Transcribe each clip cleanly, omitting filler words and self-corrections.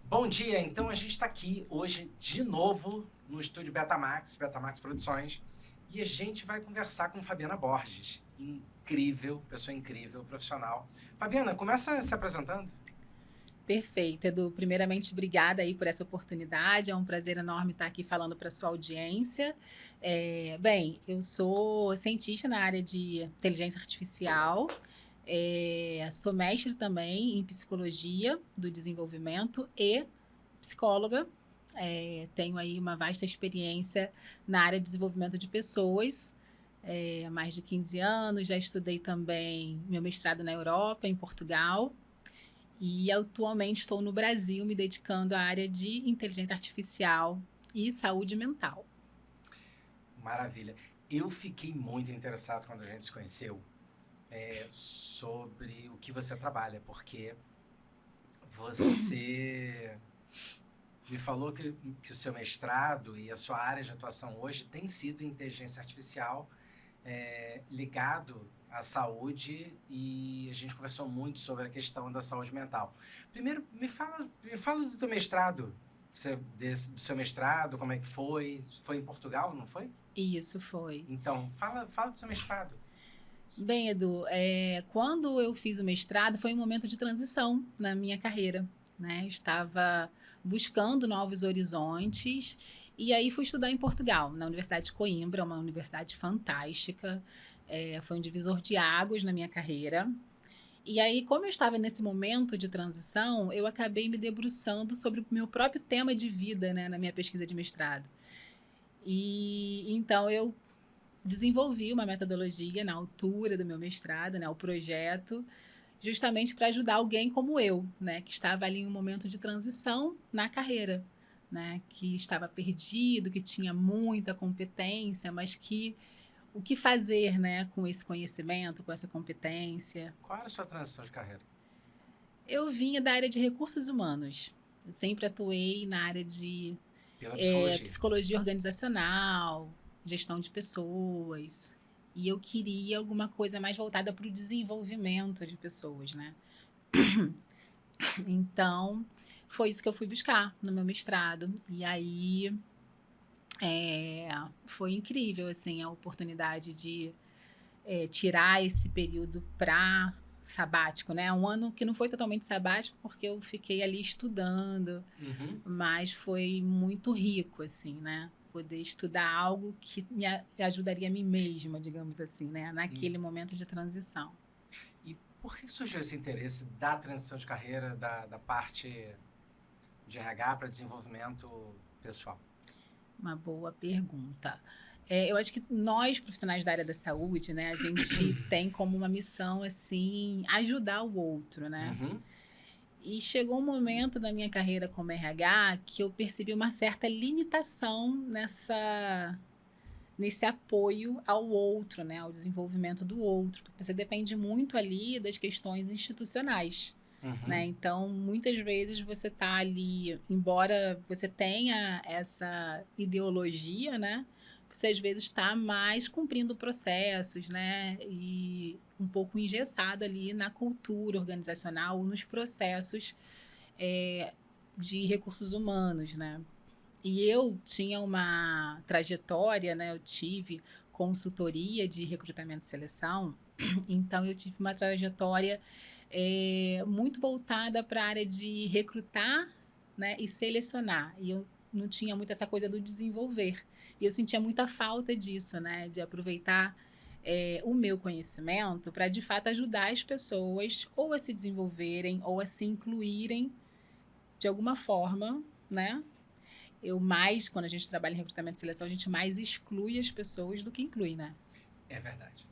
Bom dia, então a gente está aqui hoje de novo no estúdio Betamax Produções, e a gente vai conversar com Fabiana Borges. Incrível, pessoa incrível, profissional. Fabiana, começa se apresentando. Perfeito, Edu. Primeiramente, obrigada aí por essa oportunidade. É um prazer enorme estar aqui falando para a sua audiência. Bem, eu sou cientista na área de inteligência artificial, sou mestre também em psicologia do desenvolvimento e psicóloga. Tenho aí uma vasta experiência na área de desenvolvimento de pessoas. Há mais de 15 anos, já estudei também meu mestrado na Europa, em Portugal. E atualmente estou no Brasil me dedicando à área de inteligência artificial e saúde mental. Maravilha. Eu fiquei muito interessado quando a gente se conheceu sobre o que você trabalha, porque você me falou que o seu mestrado e a sua área de atuação hoje tem sido inteligência artificial ligado à saúde, e a gente conversou muito sobre a questão da saúde mental. Primeiro, me fala do teu mestrado, do seu mestrado, como é que foi? Foi em Portugal, não foi? Isso foi. Então, fala do seu mestrado. Bem, Edu, quando eu fiz o mestrado foi um momento de transição na minha carreira, né? Estava buscando novos horizontes e aí fui estudar em Portugal, na Universidade de Coimbra, uma universidade fantástica. Foi um divisor de águas na minha carreira. E aí, como eu estava nesse momento de transição, eu acabei me debruçando sobre o meu próprio tema de vida, né, na minha pesquisa de mestrado. E então eu desenvolvi uma metodologia na altura do meu mestrado, né, o projeto, justamente para ajudar alguém como eu, né, que estava ali em um momento de transição na carreira, né, que estava perdido, que tinha muita competência, mas que o que fazer, né, com esse conhecimento, com essa competência. Qual era a sua transição de carreira? Eu vinha da área de recursos humanos. Eu sempre atuei na área de Pela psicologia. psicologia organizacional, gestão de pessoas. E eu queria alguma coisa mais voltada para o desenvolvimento de pessoas, né? Então, foi isso que eu fui buscar no meu mestrado. E aí, foi incrível, assim, a oportunidade de tirar esse período para sabático, né? Um ano que não foi totalmente sabático, porque eu fiquei ali estudando, Uhum. mas foi muito rico, assim, né? Poder estudar algo que me ajudaria a mim mesma, digamos assim, né? Naquele momento de transição. E por que surgiu esse interesse da transição de carreira, da parte de RH para desenvolvimento pessoal? Uma boa pergunta. Eu acho que nós, profissionais da área da saúde, né, a gente tem como uma missão, assim, ajudar o outro, né? Uhum. E chegou um momento da minha carreira como RH que eu percebi uma certa limitação nesse apoio ao outro, né, ao desenvolvimento do outro, porque você depende muito ali das questões institucionais. Uhum. Né? Então, muitas vezes você está ali, embora você tenha essa ideologia, né? Você às vezes está mais cumprindo processos, né? E um pouco engessado ali na cultura organizacional, nos processos é, de recursos humanos, né? E eu tinha uma trajetória, né? Eu tive consultoria de recrutamento e seleção, então eu tive uma trajetória muito voltada para a área de recrutar, né, e selecionar. E eu não tinha muito essa coisa do desenvolver. E eu sentia muita falta disso, né, de aproveitar o meu conhecimento para de fato ajudar as pessoas ou a se desenvolverem ou a se incluírem de alguma forma, né? Quando a gente trabalha em recrutamento e seleção, a gente mais exclui as pessoas do que inclui, né? É verdade.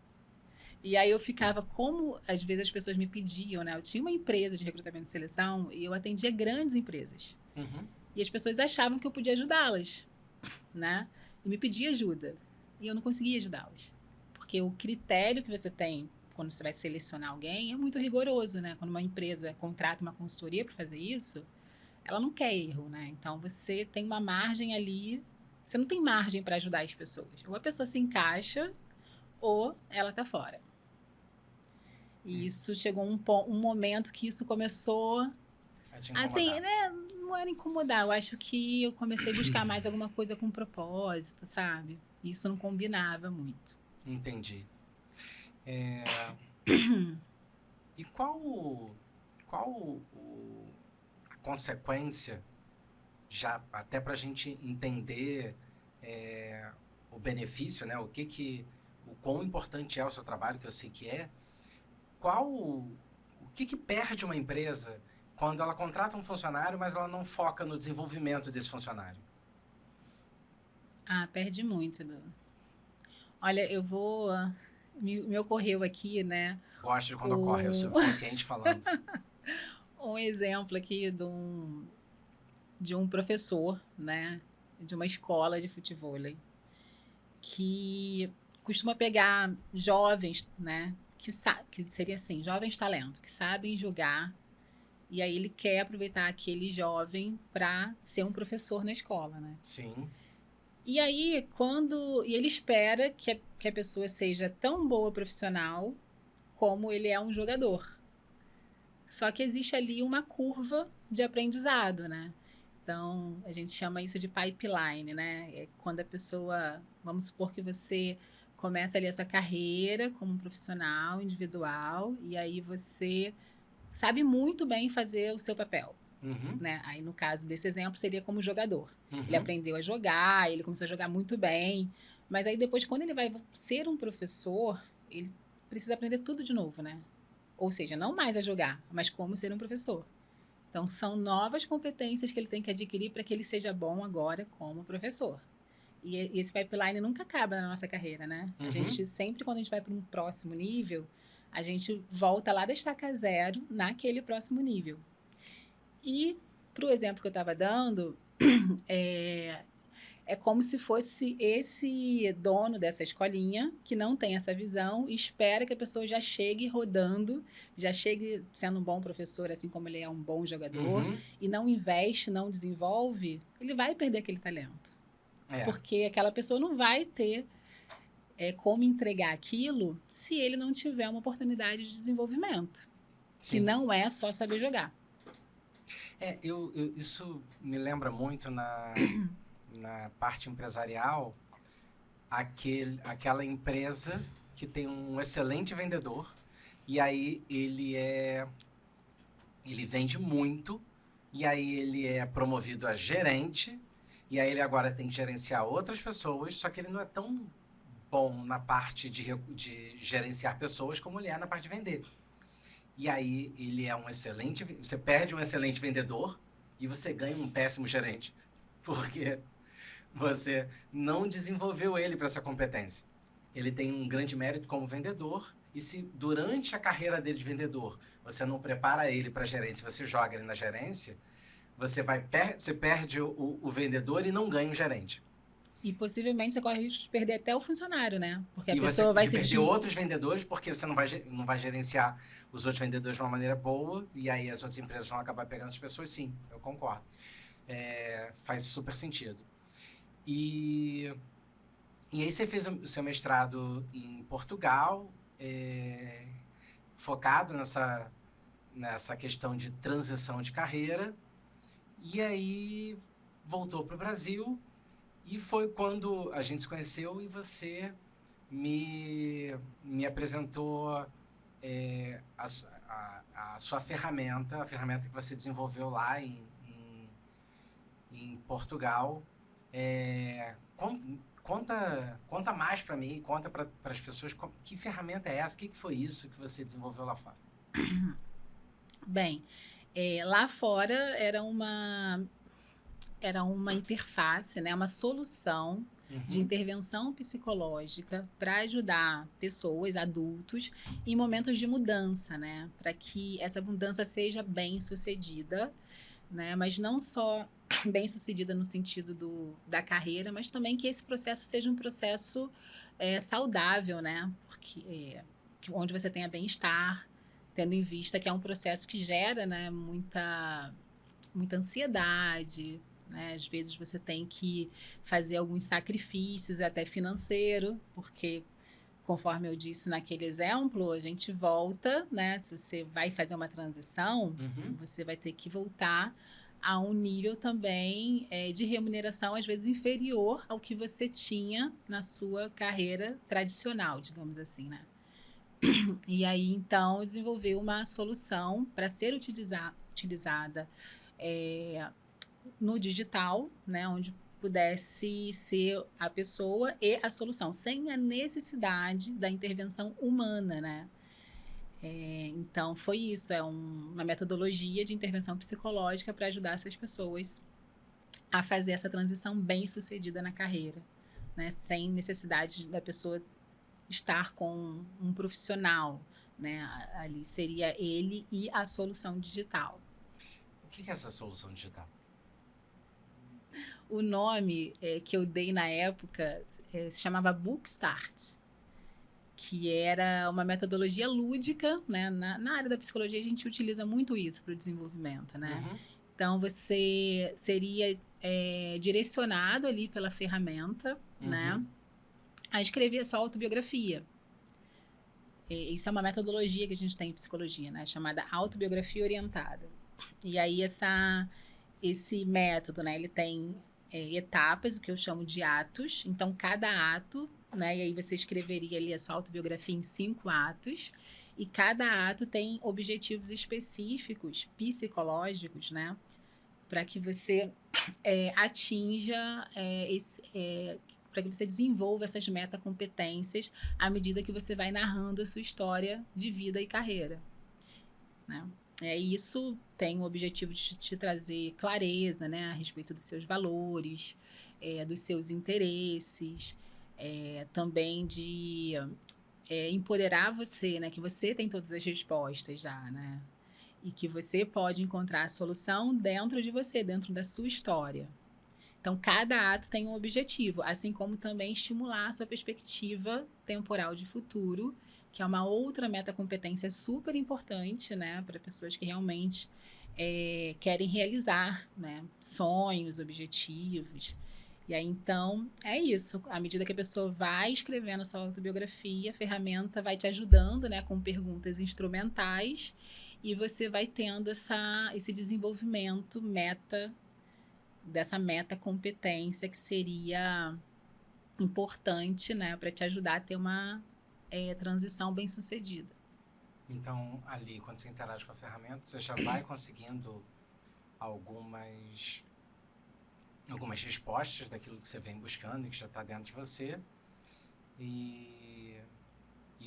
E aí eu ficava, como às vezes as pessoas me pediam, né? Eu tinha uma empresa de recrutamento e seleção e eu atendia grandes empresas. Uhum. E as pessoas achavam que eu podia ajudá-las, né? E me pedia ajuda. E eu não conseguia ajudá-las. Porque o critério que você tem quando você vai selecionar alguém é muito rigoroso, né? Quando uma empresa contrata uma consultoria para fazer isso, ela não quer erro, né? Então você tem uma margem ali, você não tem margem para ajudar as pessoas. Ou a pessoa se encaixa ou ela tá fora. E isso chegou um momento que isso começou, A te assim, incomodar. né? não era incomodar, eu acho que eu comecei a buscar mais alguma coisa com propósito, sabe? Isso não combinava muito. Entendi. E a consequência, já até para a gente entender o benefício, né? O quão importante é o seu trabalho, que eu sei que é. O que perde uma empresa quando ela contrata um funcionário, mas ela não foca no desenvolvimento desse funcionário? Ah, perde muito. Olha, eu vou. Me ocorreu aqui, né? Gosto de quando ocorre, é o subconsciente falando. Um exemplo aqui de um professor, né? De uma escola de futevôlei, que costuma pegar jovens, né? Que seria assim, jovens talentos, que sabem jogar. E aí ele quer aproveitar aquele jovem para ser um professor na escola, né? Sim. E aí, e ele espera que a pessoa seja tão boa profissional como ele é um jogador. Só que existe ali uma curva de aprendizado, né? Então, a gente chama isso de pipeline, né? É quando a pessoa, vamos supor que você começa ali a sua carreira como um profissional individual e aí você sabe muito bem fazer o seu papel. Uhum. Né? Aí, no caso desse exemplo, seria como jogador. Uhum. Ele aprendeu a jogar, ele começou a jogar muito bem, mas aí depois, quando ele vai ser um professor, ele precisa aprender tudo de novo, né? Ou seja, não mais a jogar, mas como ser um professor. Então, são novas competências que ele tem que adquirir para que ele seja bom agora como professor. E esse pipeline nunca acaba na nossa carreira, né? Uhum. A gente sempre, quando a gente vai para um próximo nível, a gente volta lá da estaca zero naquele próximo nível. E, para o exemplo que eu estava dando, é como se fosse esse dono dessa escolinha que não tem essa visão e espera que a pessoa já chegue rodando, já chegue sendo um bom professor, assim como ele é um bom jogador, Uhum. e não investe, não desenvolve, ele vai perder aquele talento. Porque aquela pessoa não vai ter como entregar aquilo se ele não tiver uma oportunidade de desenvolvimento. Sim. Que não é só saber jogar. Isso me lembra muito na parte empresarial, aquela empresa que tem um excelente vendedor e aí ele vende muito e aí ele é promovido a gerente e aí ele agora tem que gerenciar outras pessoas, só que ele não é tão bom na parte de gerenciar pessoas como ele é na parte de vender. E aí ele é você perde um excelente vendedor e você ganha um péssimo gerente, porque você não desenvolveu ele para essa competência. Ele tem um grande mérito como vendedor e se durante a carreira dele de vendedor você não prepara ele para gerência, você joga ele na gerência, você perde o vendedor e não ganha um gerente. E possivelmente você corre o risco de perder até o funcionário, né? Porque a e pessoa vai se perder outros vendedores, porque você não vai gerenciar os outros vendedores de uma maneira boa, e aí as outras empresas vão acabar pegando as pessoas, sim, eu concordo. Faz super sentido. E aí você fez o seu mestrado em Portugal, focado nessa questão de transição de carreira, e aí voltou para o Brasil, e foi quando a gente se conheceu e você me apresentou a sua ferramenta, a ferramenta que você desenvolveu lá em Portugal. Conta mais para mim, conta para as pessoas que ferramenta é essa, o que foi isso que você desenvolveu lá fora? Bem, lá fora era uma interface, né, uma solução de intervenção psicológica para ajudar pessoas, adultos, em momentos de mudança, né, para que essa mudança seja bem sucedida, né, mas não só bem sucedida no sentido da carreira, mas também que esse processo seja um processo saudável, né, porque onde você tenha bem-estar, tendo em vista que é um processo que gera, né, muita ansiedade, né? Às vezes você tem que fazer alguns sacrifícios, até financeiro, porque, conforme eu disse naquele exemplo, a gente volta, né? Se você vai fazer uma transição, você vai ter que voltar a um nível também de remuneração, às vezes, inferior ao que você tinha na sua carreira tradicional, digamos assim, né? E aí, então, desenvolveu uma solução para ser utilizada no digital, né? Onde pudesse ser a pessoa e a solução, sem a necessidade da intervenção humana, né? Então, foi isso, uma metodologia de intervenção psicológica para ajudar essas pessoas a fazer essa transição bem sucedida na carreira, né? Sem necessidade da pessoa estar com um profissional, né? Ali seria ele e a solução digital. O que é essa solução digital? O nome que eu dei na época se chamava Bookstart, que era uma metodologia lúdica, né? Na área da psicologia a gente utiliza muito isso para o desenvolvimento, né? Uhum. Então você seria direcionado ali pela ferramenta, né? A escrever a sua autobiografia. Isso é uma metodologia que a gente tem em psicologia, né? Chamada autobiografia orientada. E aí esse método, né? Ele tem etapas, o que eu chamo de atos. Então, cada ato, né? E aí você escreveria ali a sua autobiografia em 5 atos. E cada ato tem objetivos específicos, psicológicos, né? Para que você atinja para que você desenvolva essas metacompetências à medida que você vai narrando a sua história de vida e carreira, né? Isso tem o objetivo de te trazer clareza, né, a respeito dos seus valores, dos seus interesses, também de empoderar você, né, que você tem todas as respostas já, né, e que você pode encontrar a solução dentro de você, dentro da sua história. Então, cada ato tem um objetivo, assim como também estimular a sua perspectiva temporal de futuro, que é uma outra metacompetência super importante, né, para pessoas que realmente querem realizar, né, sonhos, objetivos. E aí, então, é isso. À medida que a pessoa vai escrevendo a sua autobiografia, a ferramenta vai te ajudando, né, com perguntas instrumentais, e você vai tendo esse desenvolvimento dessa metacompetência que seria importante, né, para te ajudar a ter uma transição bem sucedida. Então, ali, quando você interage com a ferramenta, você já vai conseguindo algumas respostas daquilo que você vem buscando e que já está dentro de você, e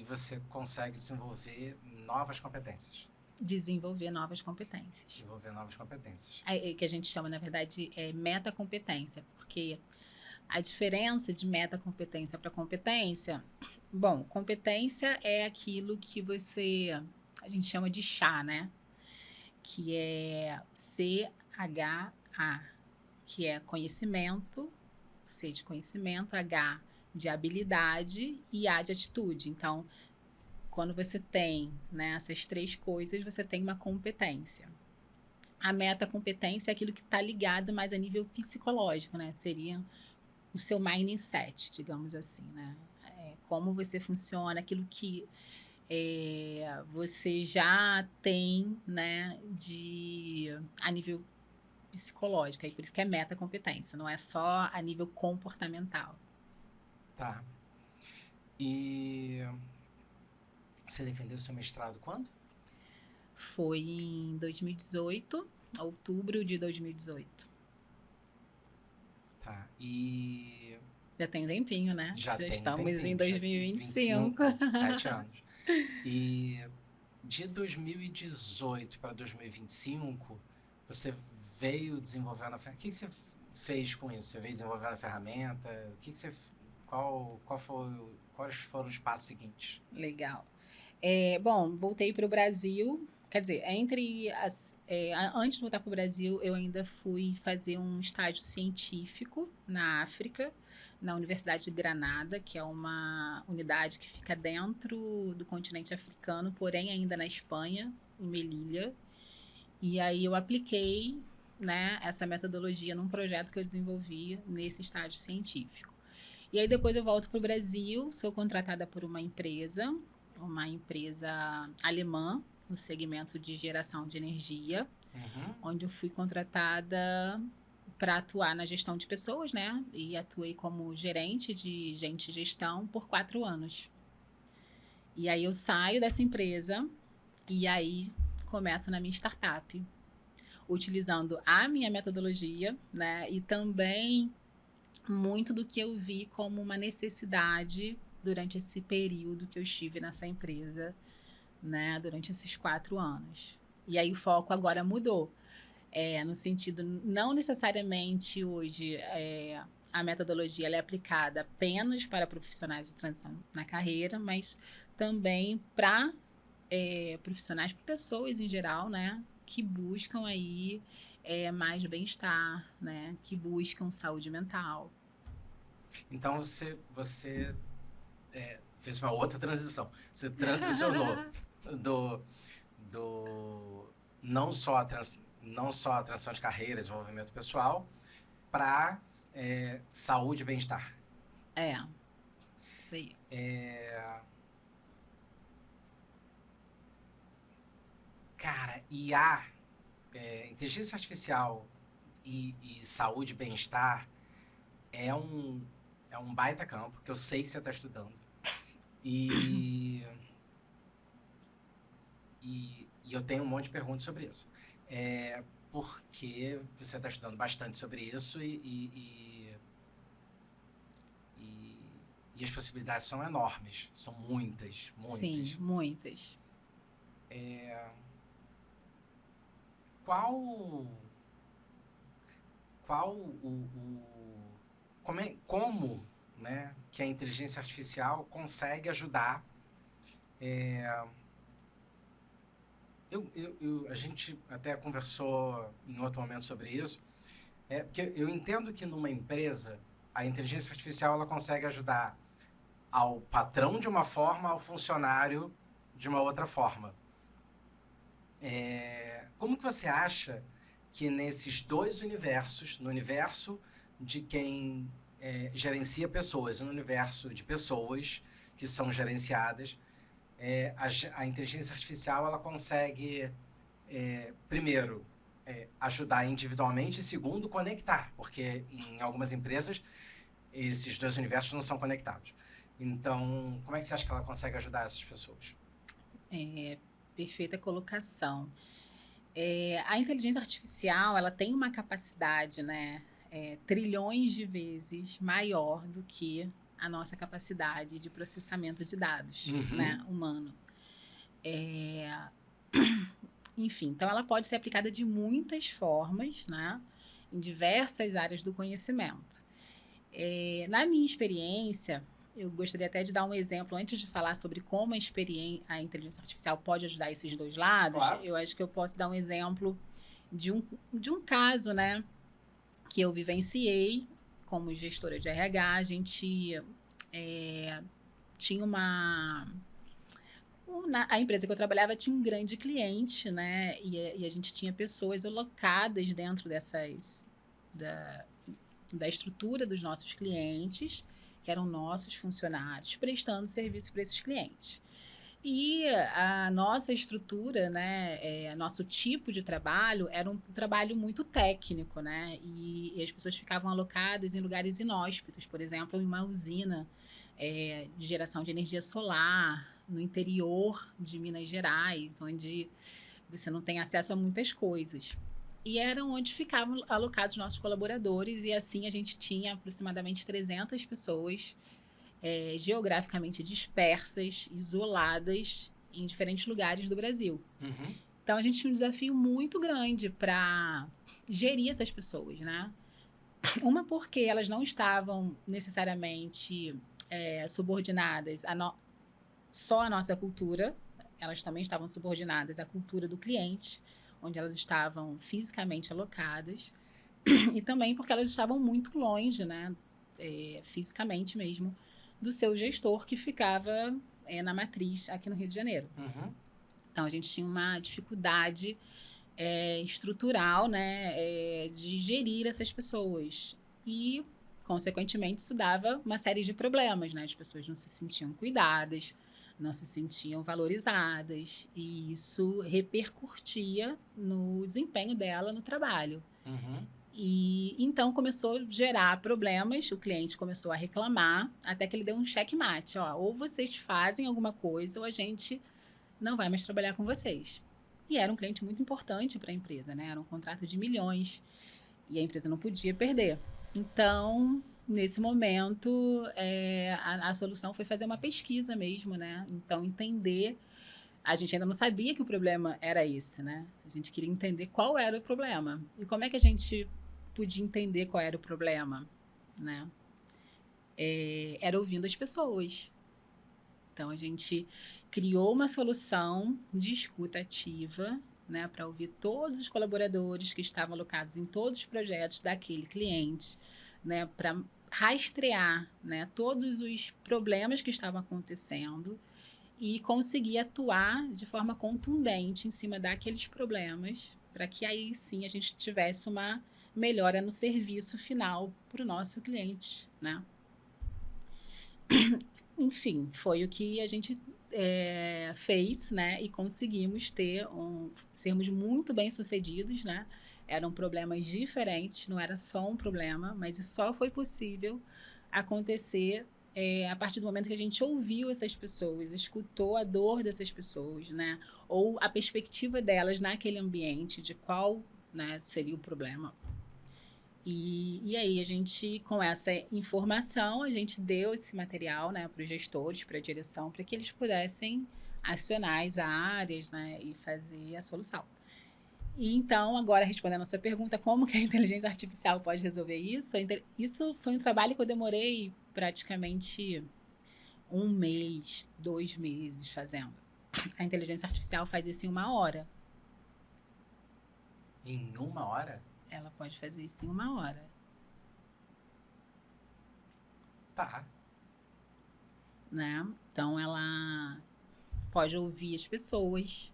você consegue desenvolver novas competências. Desenvolver novas competências. Que a gente chama, na verdade, metacompetência, porque a diferença de metacompetência para competência, bom, competência é aquilo que a gente chama de chá, né? Que é CHA, que é conhecimento, C de conhecimento, H de habilidade e A de atitude. Então, quando você tem, né, essas 3 coisas, você tem uma competência. A metacompetência é aquilo que está ligado mais a nível psicológico, né? Seria o seu mindset, digamos assim, né? Como você funciona, aquilo que você já tem, né, a nível psicológico. Aí por isso que é metacompetência, não é só a nível comportamental. Tá. E você defendeu seu mestrado quando? Foi em 2018, outubro de 2018. Tá. E já tem um tempinho, né? Já estamos tempinho, em 2025. 7 anos. E de 2018 para 2025, você veio desenvolvendo a ferramenta. O que você fez com isso? Você veio desenvolvendo a ferramenta? Quais foram os passos seguintes? Legal. Bom, voltei para o Brasil. Quer dizer, antes de voltar para o Brasil, eu ainda fui fazer um estágio científico na África, na Universidade de Granada, que é uma unidade que fica dentro do continente africano, porém ainda na Espanha, em Melilla. E aí eu apliquei, né, essa metodologia num projeto que eu desenvolvi nesse estágio científico. E aí depois eu volto para o Brasil, sou contratada por uma empresa alemã, no segmento de geração de energia. onde eu fui contratada para atuar na gestão de pessoas, né? E atuei como gerente de gente e gestão por 4 anos. E aí eu saio dessa empresa e aí começo na minha startup, utilizando a minha metodologia, né? E também muito do que eu vi como uma necessidade durante esse período que eu estive nessa empresa, né? Durante esses 4 anos. E aí o foco agora mudou. No sentido, não necessariamente hoje a metodologia ela é aplicada apenas para profissionais em transição na carreira, mas também para profissionais, para pessoas em geral, né, que buscam aí mais bem-estar, né, que buscam saúde mental. Então, você fez uma outra transição. Você transicionou do não só a transição de carreira, desenvolvimento pessoal, para saúde e bem-estar. Isso aí. Cara, inteligência artificial e saúde e bem-estar é um baita campo que eu sei que você está estudando. E eu tenho um monte de perguntas sobre isso. Porque você está estudando bastante sobre isso e as possibilidades são enormes. São muitas, muitas. Sim, muitas. Como, né, que a inteligência artificial consegue ajudar? A gente até conversou em outro momento sobre isso, porque eu entendo que numa empresa a inteligência artificial ela consegue ajudar ao patrão de uma forma, ao funcionário de uma outra forma. Como que você acha que nesses dois universos, no universo de quem gerencia pessoas e no universo de pessoas que são gerenciadas, a inteligência artificial ela consegue, primeiro, ajudar individualmente e, segundo, conectar, porque em algumas empresas esses dois universos não são conectados. Então, como é que você acha que ela consegue ajudar essas pessoas? Perfeita colocação. A inteligência artificial ela tem uma capacidade, né, trilhões de vezes maior do que a nossa capacidade de processamento de dados, né, humano. Enfim, então ela pode ser aplicada de muitas formas, né, em diversas áreas do conhecimento. Na minha experiência, eu gostaria até de dar um exemplo, antes de falar sobre como a inteligência artificial pode ajudar esses dois lados, claro. Eu acho que eu posso dar um exemplo de um caso, né, que eu vivenciei como gestora de RH. A gente tinha a empresa que eu trabalhava tinha um grande cliente, né, e a gente tinha pessoas alocadas dentro da estrutura dos nossos clientes, que eram nossos funcionários, prestando serviço para esses clientes. E a nossa estrutura, né, nosso tipo de trabalho era um trabalho muito técnico, né, e as pessoas ficavam alocadas em lugares inóspitos, por exemplo, em uma usina de geração de energia solar, no interior de Minas Gerais, onde você não tem acesso a muitas coisas. E eram onde ficavam alocados nossos colaboradores, e assim a gente tinha aproximadamente 300 pessoas geograficamente dispersas, isoladas em diferentes lugares do Brasil. Então a gente tinha um desafio muito grande para gerir essas pessoas, né? Uma porque elas não estavam necessariamente subordinadas só à nossa cultura, elas também estavam subordinadas à cultura do cliente, onde elas estavam fisicamente alocadas, e também porque elas estavam muito longe, né, fisicamente mesmo, do seu gestor, que ficava na matriz aqui no Rio de Janeiro. Então, a gente tinha uma dificuldade estrutural, né, de gerir essas pessoas. E, consequentemente, isso dava uma série de problemas, né? As pessoas não se sentiam cuidadas, não se sentiam valorizadas, e isso repercutia no desempenho dela no trabalho. Uhum. E então começou a gerar problemas, o cliente começou a reclamar, até que ele deu um checkmate, ó, ou vocês fazem alguma coisa ou a gente não vai mais trabalhar com vocês. E era um cliente muito importante para a empresa, né? Era um contrato de milhões e a empresa não podia perder. Então, nesse momento, a solução foi fazer uma pesquisa mesmo, né? Então, entender. A gente ainda não sabia que o problema era esse, né? A gente queria entender qual era o problema. E como é que a gente podia entender qual era o problema, né? Era ouvindo as pessoas. Então, a gente criou uma solução de escuta ativa, né, para ouvir todos os colaboradores que estavam alocados em todos os projetos daquele cliente, né, para rastrear, né, todos os problemas que estavam acontecendo e conseguir atuar de forma contundente em cima daqueles problemas, para que aí sim a gente tivesse uma melhora no serviço final para o nosso cliente, né? Enfim, foi o que a gente fez, né? E conseguimos sermos muito bem sucedidos, né? Eram problemas diferentes, não era só um problema, mas isso só foi possível acontecer a partir do momento que a gente ouviu essas pessoas, escutou a dor dessas pessoas, né? Ou a perspectiva delas naquele ambiente, de qual, né, seria o problema. E aí, a gente, com essa informação, a gente deu esse material, né, para os gestores, para a direção, para que eles pudessem acionar as áreas, né, e fazer a solução. E então, agora, respondendo a sua pergunta, como que a inteligência artificial pode resolver isso? Isso foi um trabalho que eu demorei praticamente 1 mês, 2 meses fazendo. A inteligência artificial faz isso em 1 hora. Em 1 hora? Ela pode fazer isso em 1 hora. Tá. Né? Então, ela pode ouvir as pessoas,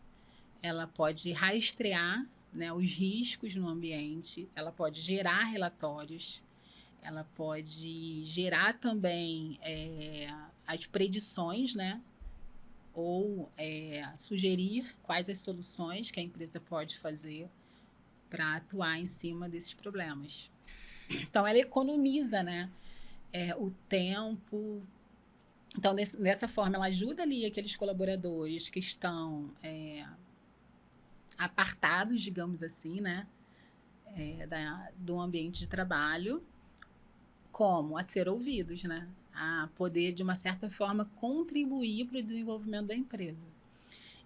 ela pode rastrear, né, os riscos no ambiente, ela pode gerar relatórios, ela pode gerar também as predições, né, ou sugerir quais as soluções que a empresa pode fazer para atuar em cima desses problemas. Então, ela economiza, né, o tempo. Então, dessa forma, ela ajuda ali aqueles colaboradores que estão apartados, digamos assim, né, do ambiente de trabalho, como a ser ouvidos, né, a poder, de uma certa forma, contribuir para o desenvolvimento da empresa.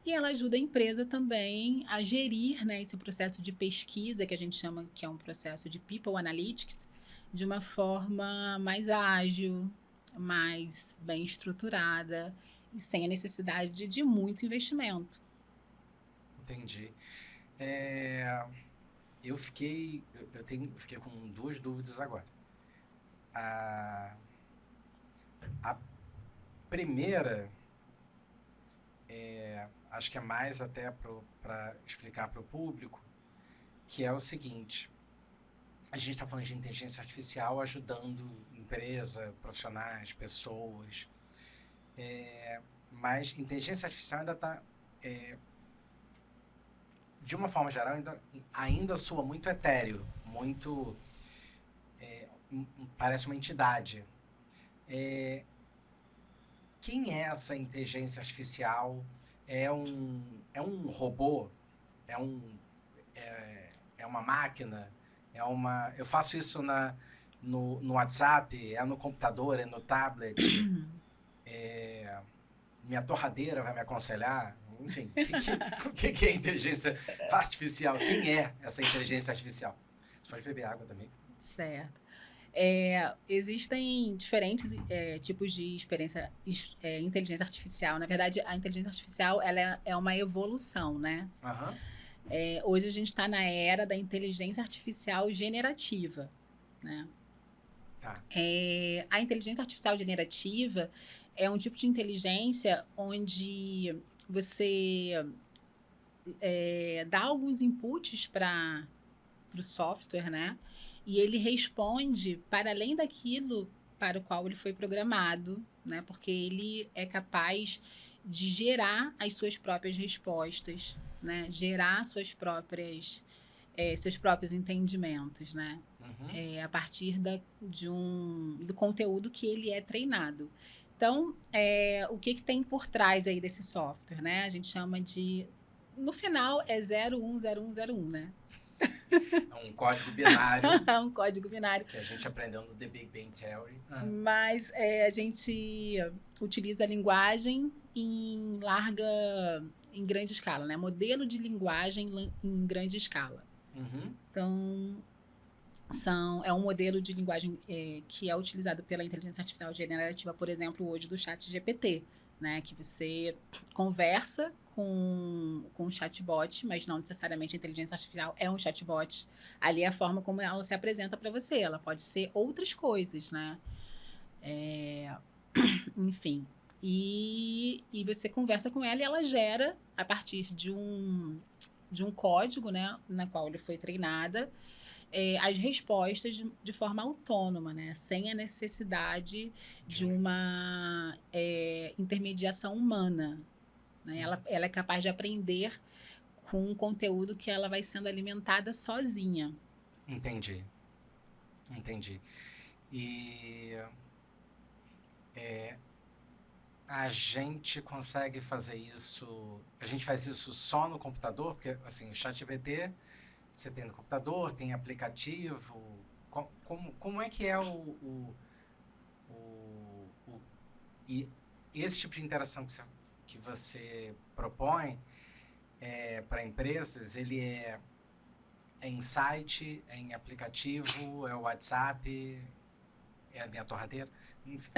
E ela ajuda a empresa também a gerir, né, esse processo de pesquisa, que a gente chama que é um processo de People Analytics, de uma forma mais ágil, mais bem estruturada e sem a necessidade de muito investimento. Entendi. Eu fiquei com 2 dúvidas agora. A primeira, acho que é mais até para explicar para o público, que é o seguinte: a gente está falando de inteligência artificial ajudando empresa, profissionais, pessoas, mas inteligência artificial ainda está, de uma forma geral, ainda soa muito etéreo, muito, parece uma entidade. Quem é essa inteligência artificial? É um robô? É uma máquina? Eu faço isso no WhatsApp, no computador, no tablet. Minha torradeira vai me aconselhar? Enfim, o que é inteligência artificial? Quem é essa inteligência artificial? Você pode beber água também. Certo. Existem diferentes tipos de inteligência artificial. Na verdade, a inteligência artificial ela é uma evolução, né? Uhum. Hoje a gente está na era da inteligência artificial generativa, né? Tá. A inteligência artificial generativa é um tipo de inteligência onde você dá alguns inputs para o software, né? E ele responde para além daquilo para o qual ele foi programado, né? Porque ele é capaz de gerar as suas próprias respostas, né? Gerar seus próprios entendimentos, né? A partir do conteúdo que ele é treinado. Então, o que tem por trás aí desse software, né? A gente chama de... No final, é 010101, né? É um código binário. Um código binário. Que a gente aprendeu no The Big Bang Theory. Mas a gente utiliza a linguagem em grande escala, né? Modelo de linguagem em grande escala. Então, é um modelo de linguagem que é utilizado pela inteligência artificial generativa, por exemplo, hoje do ChatGPT, né? Que você conversa com um chatbot, mas não necessariamente a inteligência artificial é um chatbot. Ali é a forma como ela se apresenta para você. Ela pode ser outras coisas, né? Enfim. E você conversa com ela e ela gera, a partir de um código, né? Na qual ele foi treinada, as respostas de forma autônoma, né? Sem a necessidade de uma intermediação humana. Né? Ela é capaz de aprender com um conteúdo que ela vai sendo alimentada sozinha. Entendi. E a gente consegue fazer isso... A gente faz isso só no computador? Porque, assim, o ChatGPT, você tem no computador, tem aplicativo... Como é que é e esse tipo de interação que você propõe para empresas, ele é em site, é em aplicativo, é o WhatsApp, é a minha torradeira? Enfim.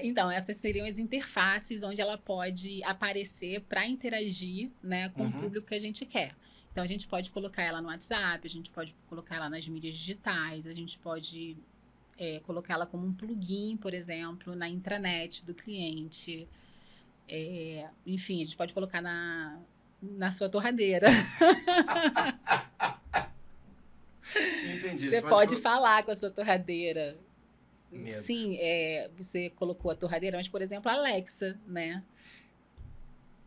Então, essas seriam as interfaces onde ela pode aparecer para interagir, né, com o público que a gente quer. Então, a gente pode colocar ela no WhatsApp, a gente pode colocar ela nas mídias digitais, a gente pode colocar ela como um plugin, por exemplo, na intranet do cliente. Enfim, a gente pode colocar na sua torradeira. Entendi. Você pode falar com a sua torradeira. Medo. Sim, você colocou a torradeira, mas, por exemplo, a Alexa, né?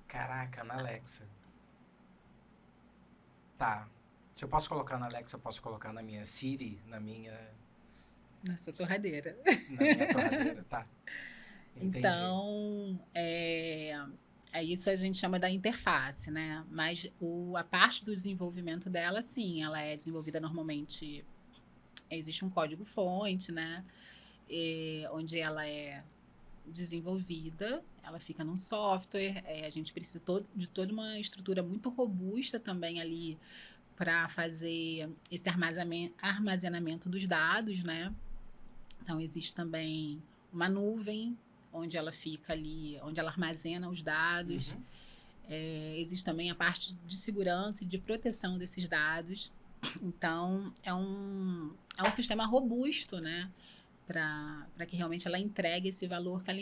Caraca, na Alexa. Tá. Se eu posso colocar na Alexa, eu posso colocar na minha Siri, na sua torradeira. Na minha torradeira, tá. Entendi. Então, isso a gente chama da interface, né? Mas a parte do desenvolvimento dela, sim, ela é desenvolvida normalmente... Existe um código-fonte, né? Onde ela é desenvolvida, ela fica num software, a gente precisa de toda uma estrutura muito robusta também ali para fazer esse armazenamento dos dados, né? Então, existe também uma nuvem onde ela fica ali, onde ela armazena os dados. Existe também a parte de segurança e de proteção desses dados. Então, é um sistema robusto, né? Para que realmente ela entregue esse valor que ela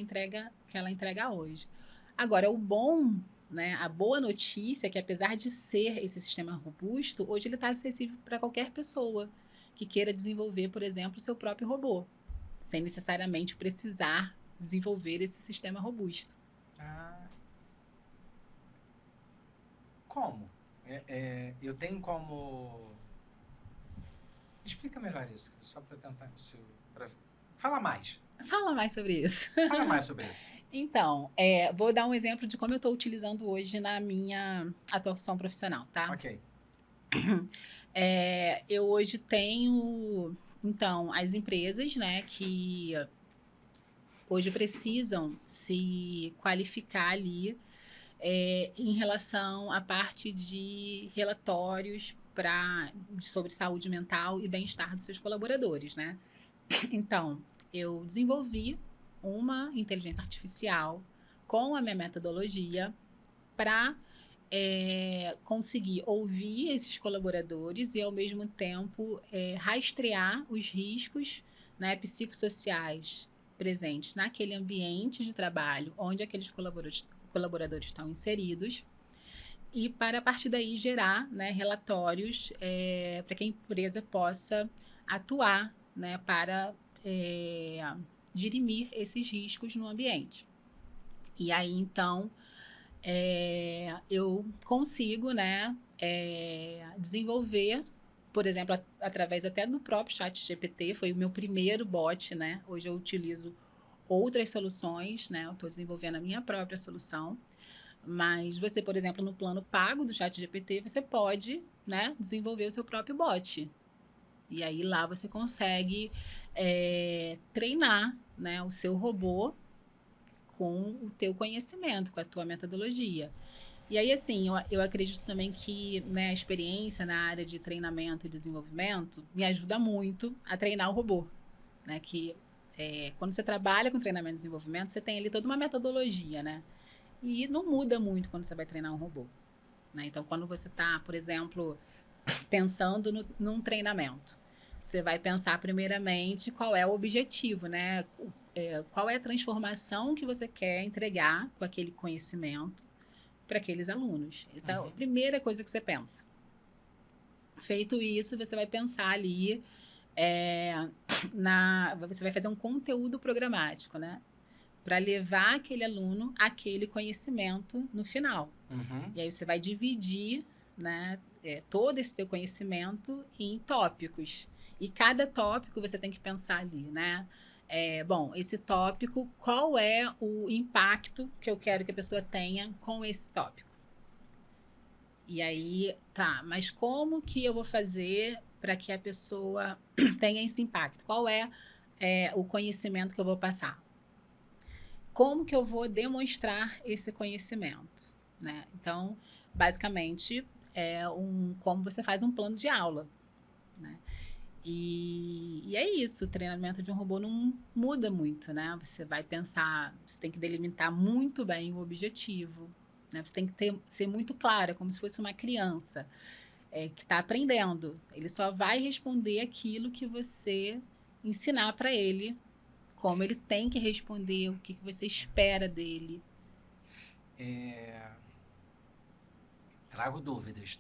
entrega hoje. Agora, o bom, né, a boa notícia é que, apesar de ser esse sistema robusto, hoje ele está acessível para qualquer pessoa que queira desenvolver, por exemplo, o seu próprio robô, sem necessariamente precisar desenvolver esse sistema robusto. Como? Eu tenho como... Explica melhor isso, só para tentar... Fala mais. Fala mais sobre isso. Fala mais sobre isso. Então, vou dar um exemplo de como eu estou utilizando hoje na minha atuação profissional, tá? Ok. Eu hoje tenho, então, as empresas, né, que hoje precisam se qualificar ali em relação à parte de relatórios sobre saúde mental e bem-estar dos seus colaboradores, né? Então, eu desenvolvi uma inteligência artificial com a minha metodologia para conseguir ouvir esses colaboradores e, ao mesmo tempo, rastrear os riscos, né, psicossociais presentes naquele ambiente de trabalho onde aqueles colaboradores estão inseridos, e para, a partir daí, gerar, né, relatórios para que a empresa possa atuar, né, para dirimir esses riscos no ambiente. E aí, então, eu consigo, né, desenvolver, por exemplo, através até do próprio ChatGPT, foi o meu primeiro bot, né? Hoje eu utilizo outras soluções, né? Eu estou desenvolvendo a minha própria solução. Mas você, por exemplo, no plano pago do ChatGPT, você pode, né, desenvolver o seu próprio bot. E aí lá você consegue treinar, né, o seu robô com o teu conhecimento, com a tua metodologia. E aí, assim, eu acredito também que, né, a experiência na área de treinamento e desenvolvimento me ajuda muito a treinar o robô, né? Que quando você trabalha com treinamento e desenvolvimento, você tem ali toda uma metodologia, né? E não muda muito quando você vai treinar um robô, né? Então, quando você está, por exemplo, pensando num treinamento, você vai pensar primeiramente qual é o objetivo, né? Qual é a transformação que você quer entregar com aquele conhecimento para aqueles alunos. Essa é a primeira coisa que você pensa. Feito isso, você vai pensar ali você vai fazer um conteúdo programático, né? Para levar aquele aluno aquele conhecimento no final. E aí você vai dividir, né, todo esse teu conhecimento em tópicos. E cada tópico você tem que pensar ali, né? Bom, esse tópico, qual é o impacto que eu quero que a pessoa tenha com esse tópico? E aí, tá, mas como que eu vou fazer para que a pessoa tenha esse impacto? Qual é o conhecimento que eu vou passar? Como que eu vou demonstrar esse conhecimento, né? Então, basicamente, como você faz um plano de aula, né? E é isso, o treinamento de um robô não muda muito, né? Você vai pensar, você tem que delimitar muito bem o objetivo, né? Você tem que ser muito clara, como se fosse uma criança que está aprendendo. Ele só vai responder aquilo que você ensinar para ele, como ele tem que responder, o que você espera dele. Trago dúvidas.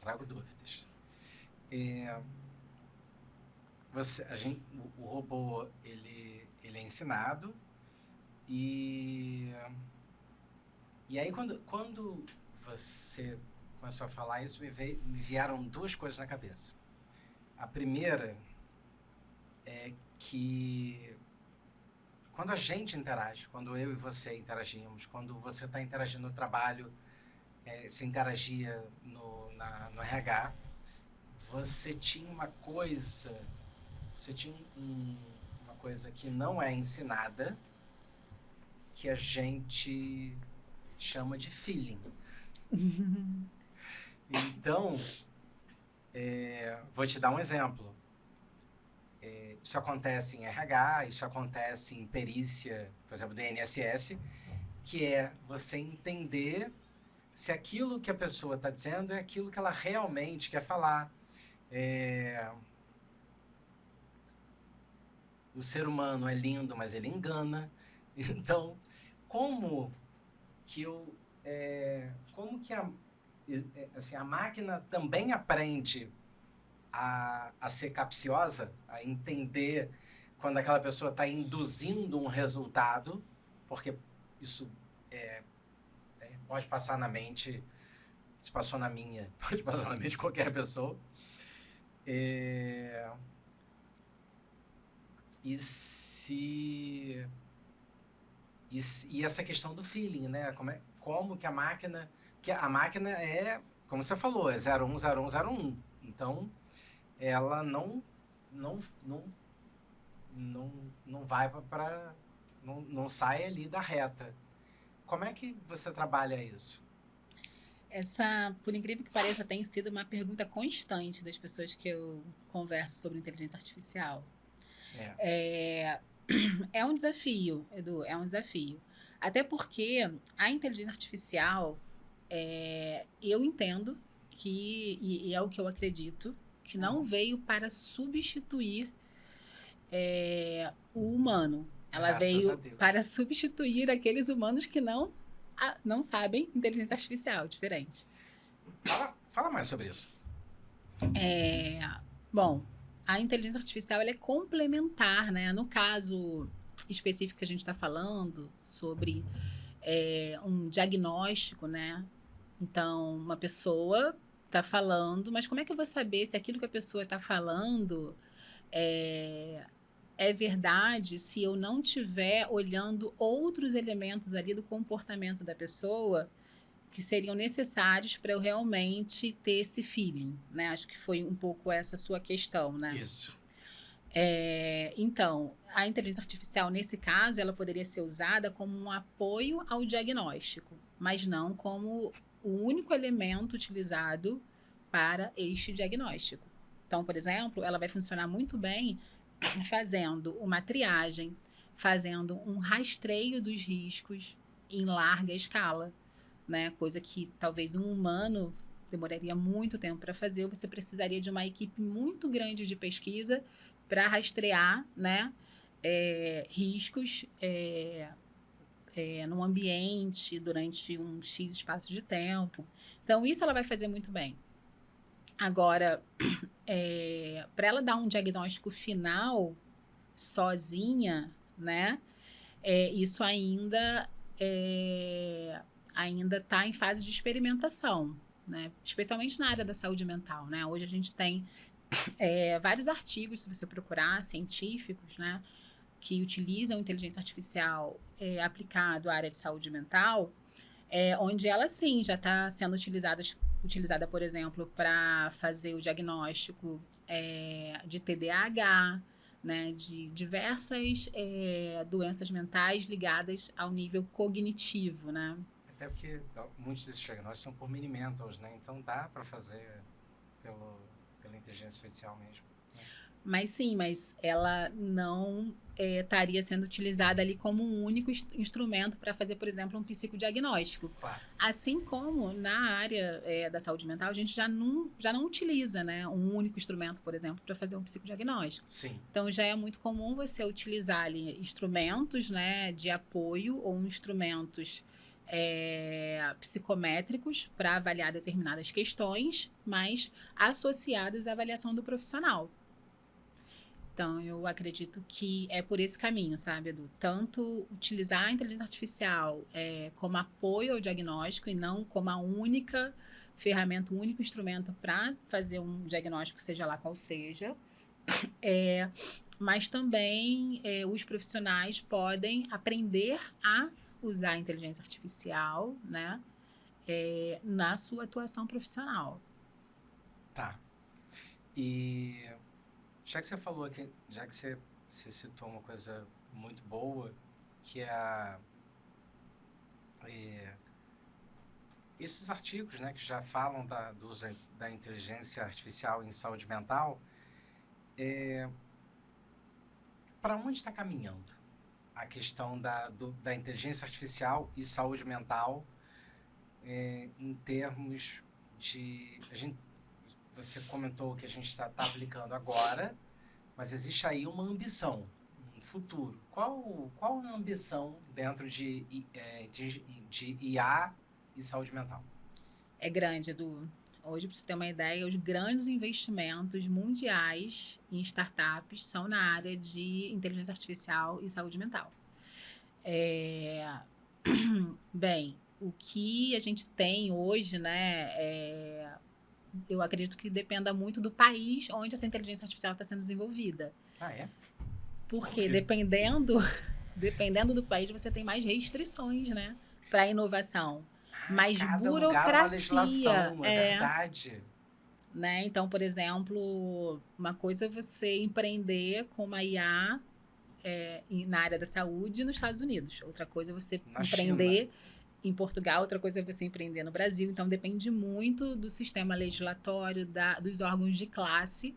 O robô, ele é ensinado e aí quando você começou a falar isso, me vieram duas coisas na cabeça. A primeira é que quando a gente interage, quando eu e você interagimos, quando você está interagindo no trabalho, se interagia no RH, você tinha uma coisa que não é ensinada, que a gente chama de feeling. Então, vou te dar um exemplo. Isso acontece em RH, isso acontece em perícia, por exemplo, do INSS, que é você entender se aquilo que a pessoa está dizendo é aquilo que ela realmente quer falar. O ser humano é lindo, mas ele engana. Então, como que a máquina também aprende a ser capciosa, a entender quando aquela pessoa está induzindo um resultado, porque isso pode passar na mente, se passou na minha, pode passar na mente de qualquer pessoa. E essa questão do feeling, né? Como que a máquina... Que a máquina como você falou, é 010101. Então, ela não vai para... Não sai ali da reta. Como é que você trabalha isso? Essa, por incrível que pareça, tem sido uma pergunta constante das pessoas que eu converso sobre inteligência artificial. É um desafio, Edu, é um desafio. Até porque a inteligência artificial, eu entendo e é o que eu acredito, que não veio para substituir o humano. Ela veio para substituir aqueles humanos que não sabem inteligência artificial, diferente. Fala mais sobre isso. Bom, a inteligência artificial ela é complementar, né? No caso específico que a gente está falando sobre um diagnóstico, né? Então, uma pessoa está falando, mas como é que eu vou saber se aquilo que a pessoa está falando é verdade se eu não estiver olhando outros elementos ali do comportamento da pessoa que seriam necessários para eu realmente ter esse feeling, né? Acho que foi um pouco essa sua questão, né? Isso. Então, a inteligência artificial, nesse caso, ela poderia ser usada como um apoio ao diagnóstico, mas não como o único elemento utilizado para este diagnóstico. Então, por exemplo, ela vai funcionar muito bem fazendo uma triagem, fazendo um rastreio dos riscos em larga escala, né? Coisa que talvez um humano demoraria muito tempo para fazer, você precisaria de uma equipe muito grande de pesquisa para rastrear, né, riscos no ambiente durante um X espaço de tempo. Então, isso ela vai fazer muito bem. Agora, para ela dar um diagnóstico final sozinha, né, isso ainda está em fase de experimentação, né, especialmente na área da saúde mental, né. Hoje a gente tem vários artigos, se você procurar, científicos, né, que utilizam inteligência artificial aplicado à área de saúde mental, onde ela, sim, já está sendo utilizada, por exemplo, para fazer o diagnóstico de TDAH, né, de diversas doenças mentais ligadas ao nível cognitivo, né? Até porque muitos desses diagnósticos são por mini-mentals, né? Então dá para fazer pela inteligência artificial mesmo. Né? Mas sim, mas ela não estaria sendo utilizada ali como um único instrumento para fazer, por exemplo, um psicodiagnóstico. Claro. Assim como na área da saúde mental, a gente já não utiliza, né, um único instrumento, por exemplo, para fazer um psicodiagnóstico. Sim. Então, já é muito comum você utilizar ali instrumentos, né, de apoio ou instrumentos psicométricos para avaliar determinadas questões, mas associadas à avaliação do profissional. Então, eu acredito que é por esse caminho, sabe, Edu? Tanto utilizar a inteligência artificial como apoio ao diagnóstico e não como a única ferramenta, o único instrumento para fazer um diagnóstico, seja lá qual seja. Mas também os profissionais podem aprender a usar a inteligência artificial, né, na sua atuação profissional. Tá. E já que você falou aqui, já que você citou uma coisa muito boa, que é esses artigos, né, que já falam do uso da inteligência artificial em saúde mental, para onde está caminhando a questão da inteligência artificial e saúde mental em termos de... Você comentou que a gente está aplicando agora, mas existe aí uma ambição, um futuro. Qual a ambição dentro de IA e saúde mental? É grande, Edu. Hoje, para você ter uma ideia, os grandes investimentos mundiais em startups são na área de inteligência artificial e saúde mental. Bem, o que a gente tem hoje, né, eu acredito que dependa muito do país onde essa inteligência artificial está sendo desenvolvida. Ah, é? Porque dependendo do país, você tem mais restrições, né, para a inovação. Mais burocracia. É verdade. Né? Então, por exemplo, uma coisa é você empreender com uma IA na área da saúde nos Estados Unidos. Outra coisa é você empreender em Portugal, outra coisa é você empreender no Brasil. Então, depende muito do sistema legislatório, dos órgãos de classe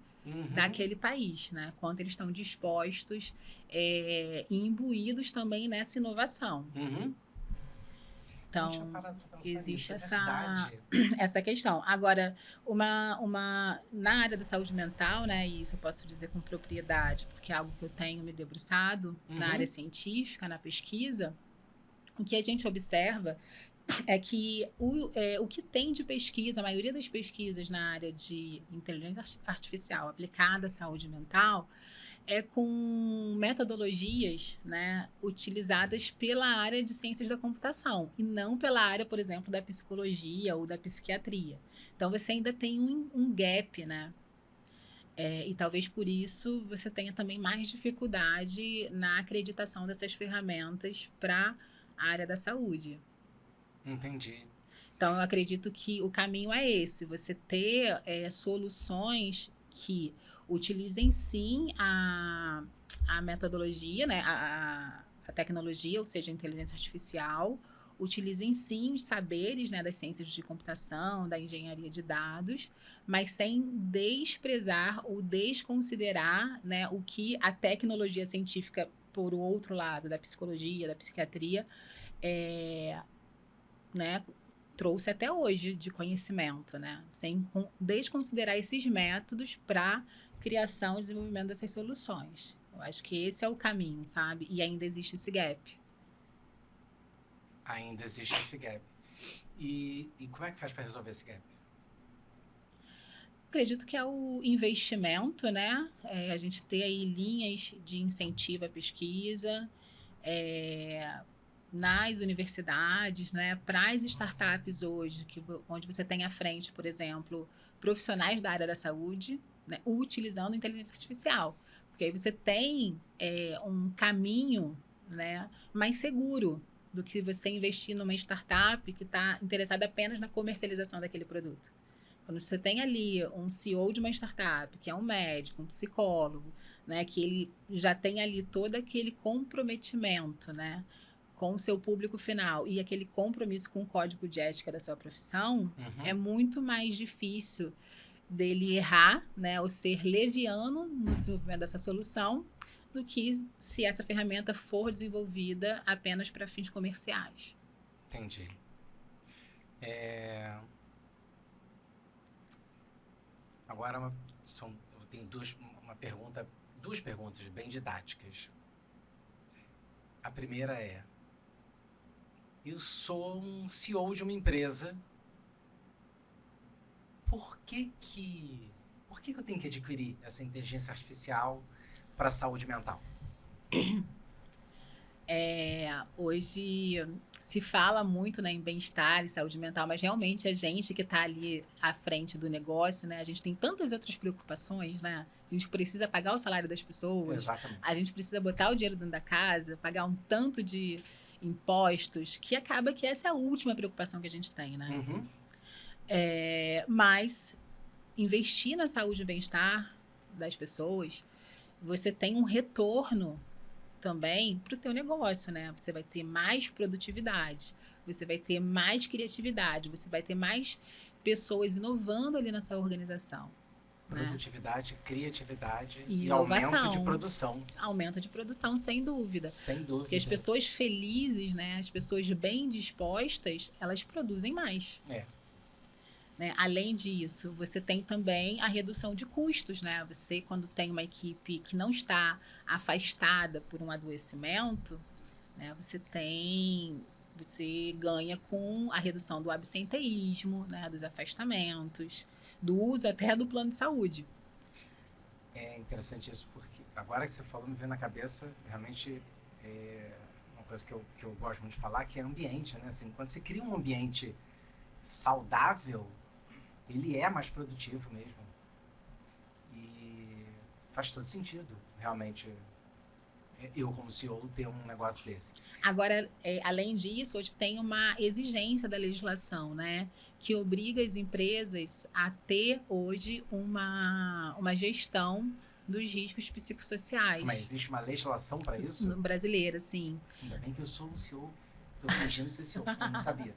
daquele país, né? Quanto eles estão dispostos e imbuídos também nessa inovação. Então, existe essa questão. Agora, na área da saúde mental, né, e isso eu posso dizer com propriedade, porque é algo que eu tenho me debruçado na área científica, na pesquisa, o que a gente observa é que o que tem de pesquisa, a maioria das pesquisas na área de inteligência artificial aplicada à saúde mental, é com metodologias, né, utilizadas pela área de ciências da computação e não pela área, por exemplo, da psicologia ou da psiquiatria. Então, você ainda tem um gap, né? E talvez por isso você tenha também mais dificuldade na acreditação dessas ferramentas para a área da saúde. Entendi. Então, eu acredito que o caminho é esse: você ter soluções que utilizem sim a metodologia, né, a tecnologia, ou seja, a inteligência artificial, utilizem sim os saberes, né, das ciências de computação, da engenharia de dados, mas sem desprezar ou desconsiderar, né, o que a tecnologia científica, por outro lado, da psicologia, da psiquiatria, né, trouxe até hoje de conhecimento, né? Sem desconsiderar esses métodos para criação e desenvolvimento dessas soluções. Eu acho que esse é o caminho, sabe? E ainda existe esse gap. Ainda existe esse gap. E como é que faz para resolver esse gap? Acredito que é o investimento, né? A gente ter aí linhas de incentivo à pesquisa, nas universidades, né, para as startups hoje, onde você tem à frente, por exemplo, profissionais da área da saúde, né, utilizando inteligência artificial. Porque aí você tem um caminho, né, mais seguro do que você investir numa startup que está interessada apenas na comercialização daquele produto. Quando você tem ali um CEO de uma startup, que é um médico, um psicólogo, né, que ele já tem ali todo aquele comprometimento, né, com o seu público final e aquele compromisso com o código de ética da sua profissão, é muito mais difícil dele errar, né, ou ser leviano no desenvolvimento dessa solução, do que se essa ferramenta for desenvolvida apenas para fins comerciais. Entendi. Agora, eu tenho duas perguntas bem didáticas. A primeira é: eu sou um CEO de uma empresa. Por que eu tenho que adquirir essa inteligência artificial para a saúde mental? Hoje se fala muito, né, em bem-estar e saúde mental, mas realmente a gente que está ali à frente do negócio, né, a gente tem tantas outras preocupações, né? A gente precisa pagar o salário das pessoas, Exatamente. a gente precisa botar o dinheiro dentro da casa, pagar um tanto de impostos, que acaba que essa é a última preocupação que a gente tem, né? Mas investir na saúde e bem-estar das pessoas, você tem um retorno também para o teu negócio, né? Você vai ter mais produtividade, você vai ter mais criatividade, você vai ter mais pessoas inovando ali na sua organização. Produtividade, né? Criatividade e aumento de produção. Aumento de produção, sem dúvida. Sem dúvida. Porque as pessoas felizes, né? As pessoas bem dispostas, elas produzem mais. Né? Além disso, você tem também a redução de custos, né? Você, quando tem uma equipe que não está afastada por um adoecimento, né? Você ganha com a redução do absenteísmo, né? Dos afastamentos, do uso até do plano de saúde. É interessante isso, porque agora que você falou, me veio na cabeça, realmente, uma coisa que eu gosto muito de falar, que é ambiente, né? Assim, quando você cria um ambiente saudável, ele é mais produtivo mesmo. E faz todo sentido, realmente, eu como CEO ter um negócio desse. Agora, além disso, hoje tem uma exigência da legislação, né? Que obriga as empresas a ter hoje uma gestão dos riscos psicossociais. Mas existe uma legislação para isso? Brasileira, sim. Ainda bem que eu sou um CEO, estou fingindo ser CEO, eu não sabia.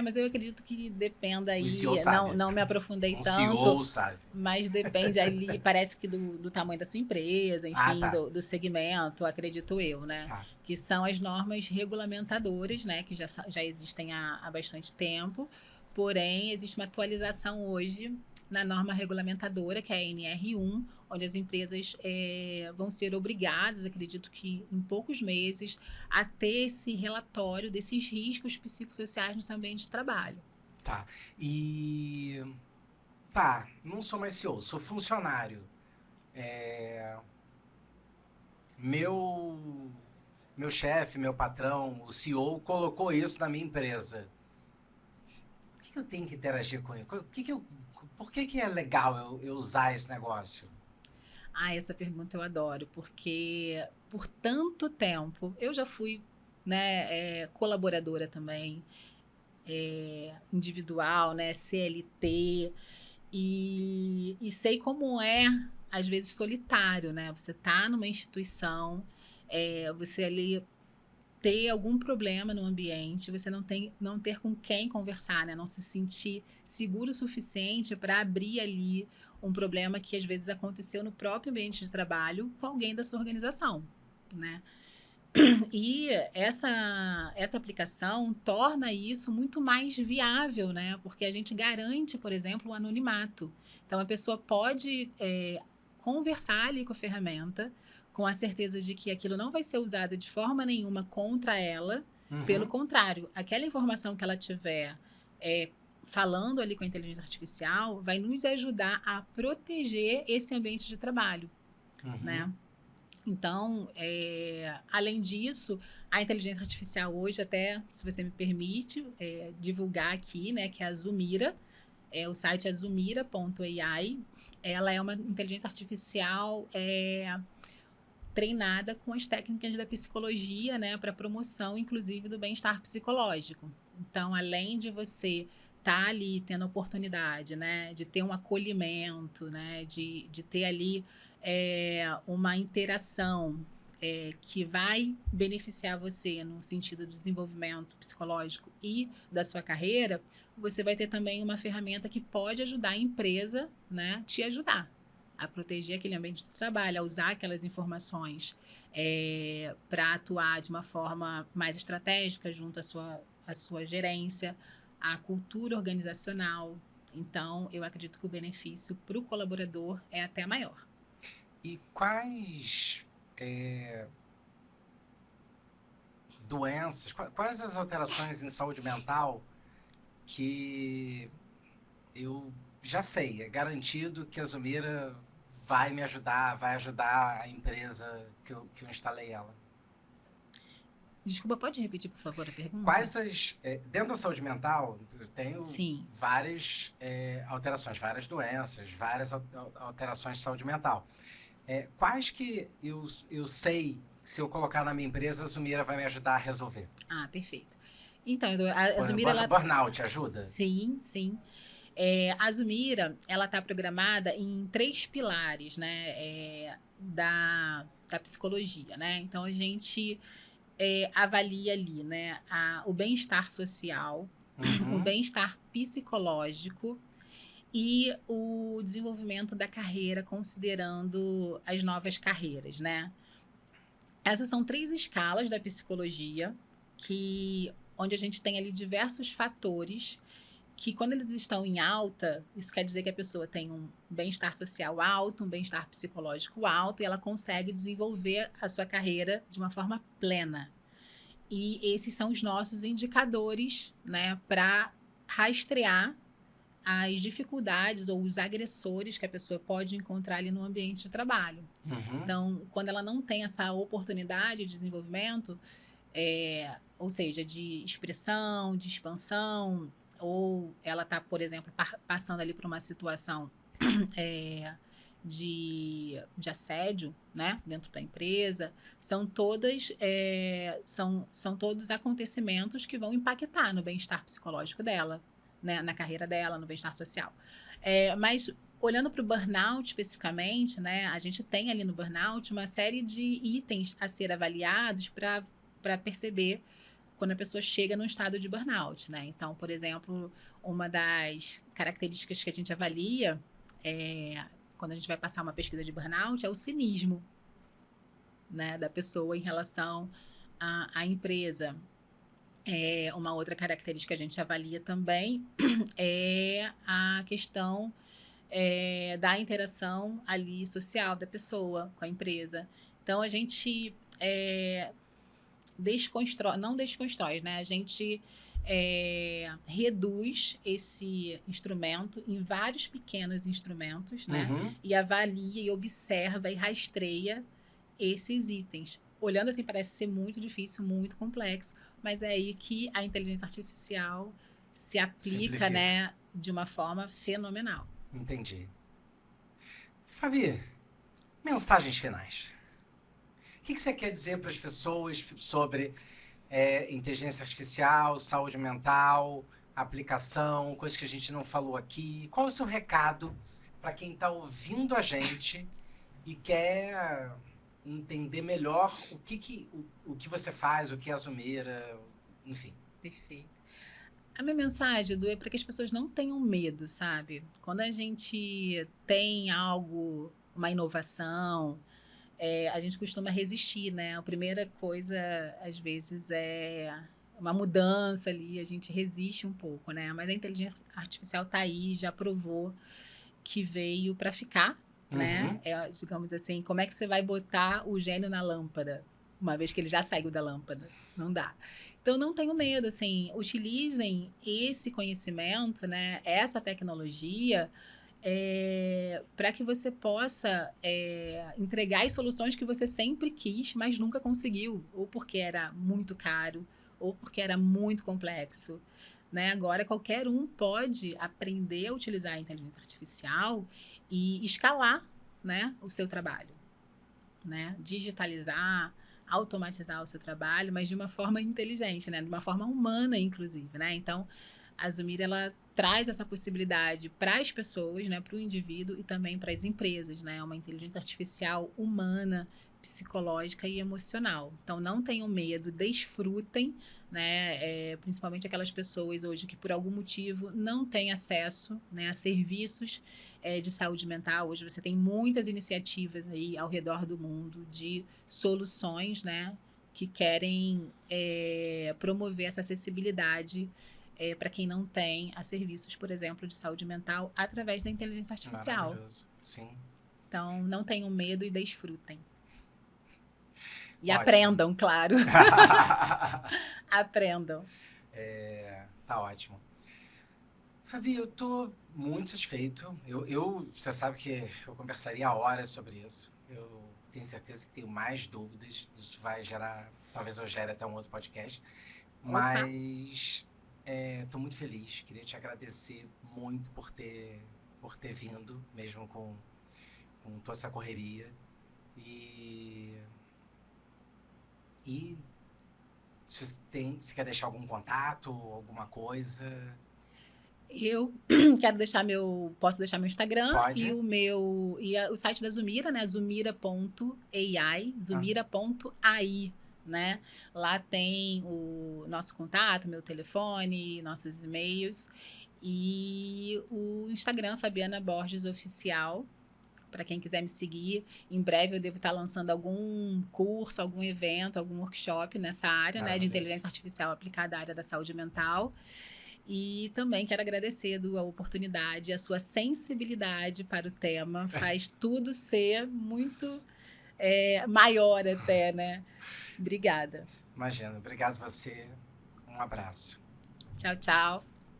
Mas eu acredito que dependa aí, sabe. não me aprofundei tanto. CEO sabe. Mas depende ali, parece que do tamanho da sua empresa, enfim, do segmento, acredito eu, né? Que são as normas regulamentadoras, né? Que já existem há bastante tempo, Porém, existe uma atualização hoje na norma regulamentadora, que é a NR1, onde as empresas vão ser obrigadas, acredito que em poucos meses, a ter esse relatório desses riscos psicossociais no seu ambiente de trabalho. Tá. E... Tá, não sou mais CEO, sou funcionário. Meu chefe, meu patrão, o CEO colocou isso na minha empresa. Por que eu tenho que interagir com ele? Por que é legal eu usar esse negócio? Ah, essa pergunta eu adoro, porque por tanto tempo eu já fui, né, colaboradora também, individual, né, CLT, e sei como é, às vezes, solitário, né? Você tá numa instituição, você ali ter algum problema no ambiente, você não ter com quem conversar, né? Não se sentir seguro o suficiente para abrir ali um problema que às vezes aconteceu no próprio ambiente de trabalho com alguém da sua organização, né? E essa aplicação torna isso muito mais viável, né? Porque a gente garante, por exemplo, o anonimato. Então, a pessoa pode conversar ali com a ferramenta, com a certeza de que aquilo não vai ser usado de forma nenhuma contra ela. Pelo contrário, aquela informação que ela tiver falando ali com a inteligência artificial vai nos ajudar a proteger esse ambiente de trabalho, né? Então, além disso, a inteligência artificial hoje, até, se você me permite, divulgar aqui, né, que é a Zumira, o site é zumira.ai, ela é uma inteligência artificial treinada com as técnicas da psicologia, né, para promoção, inclusive, do bem-estar psicológico. Então, além de você estar ali tendo a oportunidade, né, de ter um acolhimento, né, de ter ali uma interação que vai beneficiar você no sentido do desenvolvimento psicológico e da sua carreira, você vai ter também uma ferramenta que pode ajudar a empresa, né, te ajudar a proteger aquele ambiente de trabalho, a usar aquelas informações para atuar de uma forma mais estratégica junto à sua gerência, à cultura organizacional. Então, eu acredito que o benefício para o colaborador é até maior. E quais doenças, quais as alterações em saúde mental que eu já sei, é garantido que a Zumira vai me ajudar, vai ajudar a empresa que eu instalei ela? Desculpa, pode repetir, por favor, a pergunta? Quais dentro da saúde mental, eu tenho Sim. várias alterações, várias doenças, várias alterações de saúde mental. Quais que eu sei que se eu colocar na minha empresa, a Zumira vai me ajudar a resolver? Ah, perfeito. Então, a Zumira... Burnout ajuda? Sim, sim. A Zumira, ela está programada em 3 pilares, né, da psicologia, né? Então, a gente avalia ali, né, o bem-estar social, o bem-estar psicológico e o desenvolvimento da carreira, considerando as novas carreiras, né? Essas são 3 escalas da psicologia, onde a gente tem ali diversos fatores que, quando eles estão em alta, isso quer dizer que a pessoa tem um bem-estar social alto, um bem-estar psicológico alto, e ela consegue desenvolver a sua carreira de uma forma plena. E esses são os nossos indicadores, né, para rastrear as dificuldades ou os agressores que a pessoa pode encontrar ali no ambiente de trabalho. Então, quando ela não tem essa oportunidade de desenvolvimento, ou seja, de expressão, de expansão, ou ela está, por exemplo, passando ali por uma situação de assédio, né, dentro da empresa, são todos acontecimentos que vão impactar no bem-estar psicológico dela, né, na carreira dela, no bem-estar social. Mas olhando para o burnout especificamente, né, a gente tem ali no burnout uma série de itens a ser avaliados para perceber quando a pessoa chega num estado de burnout, né? Então, por exemplo, uma das características que a gente avalia quando a gente vai passar uma pesquisa de burnout é o cinismo, né, da pessoa em relação à empresa. Uma outra característica que a gente avalia também é a questão da interação ali social da pessoa com a empresa. Então, a gente não desconstrói, né? A gente reduz esse instrumento em vários pequenos instrumentos, né? Uhum. E avalia e observa e rastreia esses itens. Olhando assim, parece ser muito difícil, muito complexo, mas é aí que a inteligência artificial se aplica, Simplifica. né, de uma forma fenomenal. Entendi. Fabi, mensagens finais. O que você quer dizer para as pessoas sobre inteligência artificial, saúde mental, aplicação, coisas que a gente não falou aqui? Qual é o seu recado para quem está ouvindo a gente e quer entender melhor o que você faz, o que é a Zumira, enfim? Perfeito. A minha mensagem, Edu, é para que as pessoas não tenham medo, sabe? Quando a gente tem algo, uma inovação, a gente costuma resistir, né? A primeira coisa, às vezes, é uma mudança ali, a gente resiste um pouco, né? Mas a inteligência artificial está aí, já provou que veio para ficar, né? Digamos assim, como é que você vai botar o gênio na lâmpada, uma vez que ele já saiu da lâmpada? Não dá. Então, não tenham medo, assim, utilizem esse conhecimento, né? Essa tecnologia para que você possa entregar as soluções que você sempre quis, mas nunca conseguiu, ou porque era muito caro, ou porque era muito complexo. Né? Agora, qualquer um pode aprender a utilizar a inteligência artificial e escalar, né, o seu trabalho. Né? Digitalizar, automatizar o seu trabalho, mas de uma forma inteligente, né? De uma forma humana, inclusive. Né? Então, a Zumira, ela traz essa possibilidade para as pessoas, né, para o indivíduo e também para as empresas, né, uma inteligência artificial humana, psicológica e emocional. Então, não tenham medo, desfrutem, né, principalmente aquelas pessoas hoje que por algum motivo não têm acesso, né, a serviços de saúde mental. Hoje você tem muitas iniciativas aí ao redor do mundo de soluções, né, que querem promover essa acessibilidade para quem não tem a serviços, por exemplo, de saúde mental através da inteligência artificial. Maravilhoso, sim. Então, não tenham medo e desfrutem. E Ótimo. aprendam, claro. Aprendam. Tá ótimo. Fabi, eu tô muito satisfeito. Você sabe que eu conversaria horas sobre isso. Eu tenho certeza que tenho mais dúvidas. Isso vai gerar, talvez eu gere até um outro podcast. Mas estou muito feliz. Queria te agradecer muito por ter vindo, mesmo com toda essa correria. E se quer deixar algum contato, alguma coisa? Eu quero deixar posso deixar meu Instagram. Pode. E o site da Zumira, né? Zumira.ai, Zumira.ai, né? Lá tem o nosso contato, meu telefone, nossos e-mails e o Instagram Fabiana Borges Oficial. Para quem quiser me seguir, em breve eu devo estar lançando algum curso, algum evento, algum workshop nessa área, né, de inteligência artificial aplicada à área da saúde mental. E também quero agradecer, Edu, a oportunidade, a sua sensibilidade para o tema. Faz tudo ser muito maior até, né? Obrigada. Imagina, obrigado você. Um abraço. Tchau, tchau.